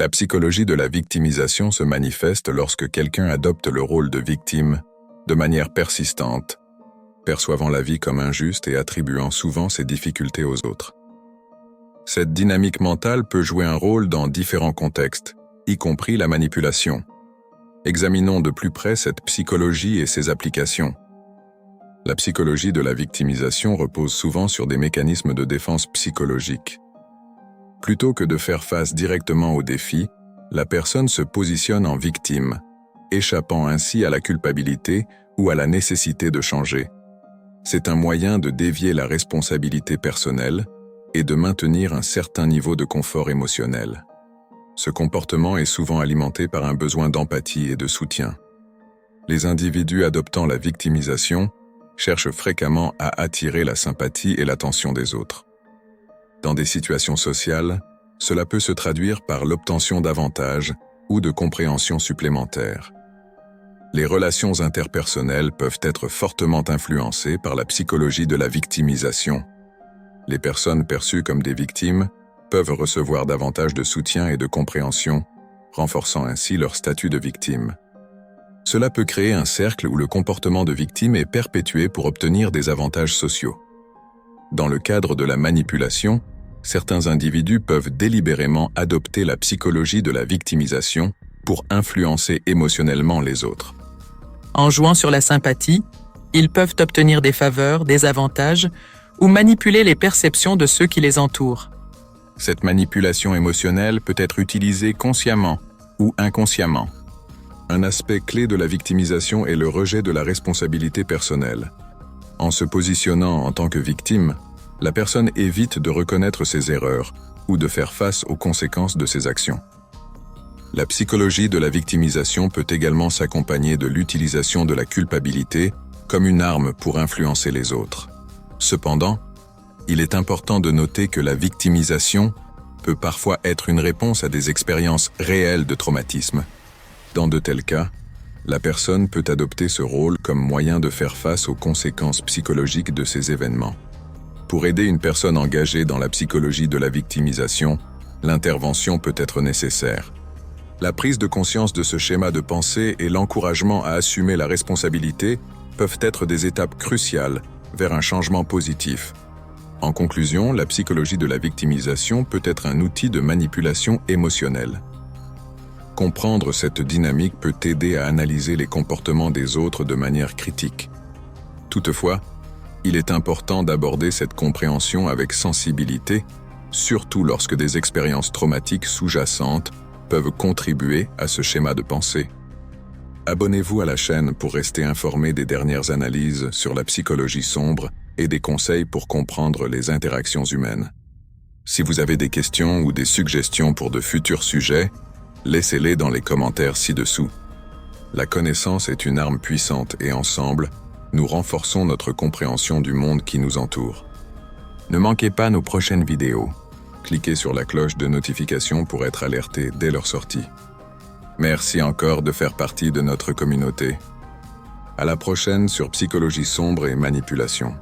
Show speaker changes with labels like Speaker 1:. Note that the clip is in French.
Speaker 1: La psychologie de la victimisation se manifeste lorsque quelqu'un adopte le rôle de victime de manière persistante, percevant la vie comme injuste et attribuant souvent ses difficultés aux autres. Cette dynamique mentale peut jouer un rôle dans différents contextes, y compris la manipulation. Examinons de plus près cette psychologie et ses applications. La psychologie de la victimisation repose souvent sur des mécanismes de défense psychologique. Plutôt que de faire face directement aux défis, la personne se positionne en victime, échappant ainsi à la culpabilité ou à la nécessité de changer. C'est un moyen de dévier la responsabilité personnelle et de maintenir un certain niveau de confort émotionnel. Ce comportement est souvent alimenté par un besoin d'empathie et de soutien. Les individus adoptant la victimisation cherchent fréquemment à attirer la sympathie et l'attention des autres. Dans des situations sociales, cela peut se traduire par l'obtention d'avantages ou de compréhension supplémentaire. Les relations interpersonnelles peuvent être fortement influencées par la psychologie de la victimisation. Les personnes perçues comme des victimes peuvent recevoir davantage de soutien et de compréhension, renforçant ainsi leur statut de victime. Cela peut créer un cercle où le comportement de victime est perpétué pour obtenir des avantages sociaux. Dans le cadre de la manipulation, certains individus peuvent délibérément adopter la psychologie de la victimisation pour influencer émotionnellement les autres.
Speaker 2: En jouant sur la sympathie, ils peuvent obtenir des faveurs, des avantages ou manipuler les perceptions de ceux qui les entourent.
Speaker 1: Cette manipulation émotionnelle peut être utilisée consciemment ou inconsciemment. Un aspect clé de la victimisation est le rejet de la responsabilité personnelle. En se positionnant en tant que victime, la personne évite de reconnaître ses erreurs ou de faire face aux conséquences de ses actions. La psychologie de la victimisation peut également s'accompagner de l'utilisation de la culpabilité comme une arme pour influencer les autres. Cependant, il est important de noter que la victimisation peut parfois être une réponse à des expériences réelles de traumatisme. Dans de tels cas, la personne peut adopter ce rôle comme moyen de faire face aux conséquences psychologiques de ces événements. Pour aider une personne engagée dans la psychologie de la victimisation, l'intervention peut être nécessaire. La prise de conscience de ce schéma de pensée et l'encouragement à assumer la responsabilité peuvent être des étapes cruciales vers un changement positif. En conclusion, la psychologie de la victimisation peut être un outil de manipulation émotionnelle. Comprendre cette dynamique peut aider à analyser les comportements des autres de manière critique. Toutefois, il est important d'aborder cette compréhension avec sensibilité, surtout lorsque des expériences traumatiques sous-jacentes peuvent contribuer à ce schéma de pensée. Abonnez-vous à la chaîne pour rester informé des dernières analyses sur la psychologie sombre et des conseils pour comprendre les interactions humaines. Si vous avez des questions ou des suggestions pour de futurs sujets, laissez-les dans les commentaires ci-dessous. La connaissance est une arme puissante et ensemble, nous renforçons notre compréhension du monde qui nous entoure. Ne manquez pas nos prochaines vidéos. Cliquez sur la cloche de notification pour être alerté dès leur sortie. Merci encore de faire partie de notre communauté. À la prochaine sur Psychologie sombre et manipulation.